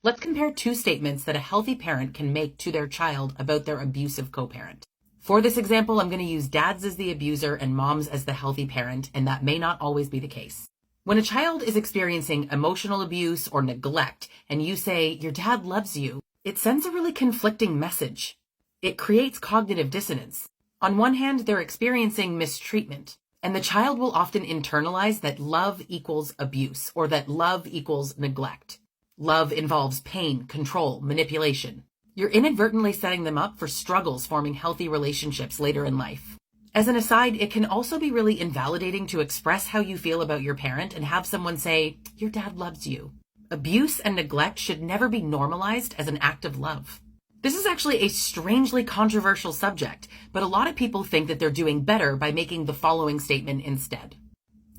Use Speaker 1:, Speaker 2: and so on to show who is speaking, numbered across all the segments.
Speaker 1: Let's compare two statements that a healthy parent can make to their child about their abusive co-parent. For this example, I'm going to use dads as the abuser and moms as the healthy parent, and that may not always be the case. When a child is experiencing emotional abuse or neglect, and you say, "Your dad loves you," it sends a really conflicting message. It creates cognitive dissonance. On one hand, they're experiencing mistreatment, and the child will often internalize that love equals abuse or that love equals neglect. Love involves pain, control, manipulation. You're inadvertently setting them up for struggles forming healthy relationships later in life. As an aside, it can also be really invalidating to express how you feel about your parent and have someone say, "Your dad loves you." Abuse and neglect should never be normalized as an act of love. This is actually a strangely controversial subject, but a lot of people think that they're doing better by making the following statement instead.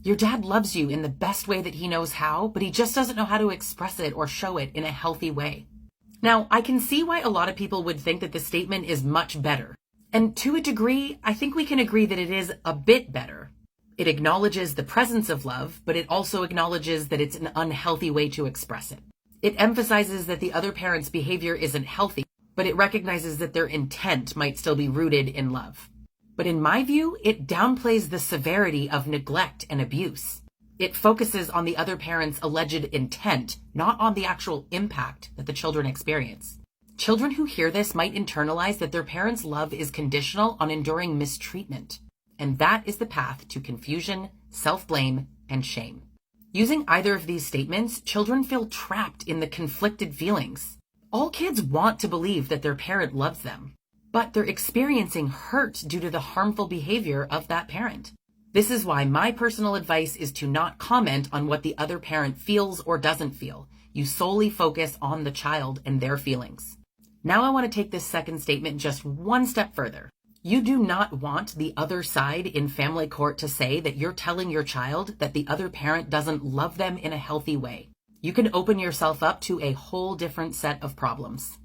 Speaker 1: Your dad loves you in the best way that he knows how, but he just doesn't know how to express it or show it in a healthy way. Now, I can see why a lot of people would think that this statement is much better. And to a degree, I think we can agree that it is a bit better. It acknowledges the presence of love, but it also acknowledges that it's an unhealthy way to express it. It emphasizes that the other parent's behavior isn't healthy, but it recognizes that their intent might still be rooted in love. But in my view, it downplays the severity of neglect and abuse. It focuses on the other parent's alleged intent, not on the actual impact that the children experience. Children who hear this might internalize that their parents' love is conditional on enduring mistreatment. And that is the path to confusion, self-blame, and shame. Using either of these statements, children feel trapped in the conflicted feelings. All kids want to believe that their parent loves them, but they're experiencing hurt due to the harmful behavior of that parent. This is why my personal advice is to not comment on what the other parent feels or doesn't feel. You solely focus on the child and their feelings. Now I want to take this second statement just one step further. You do not want the other side in family court to say that you're telling your child that the other parent doesn't love them in a healthy way. You can open yourself up to a whole different set of problems.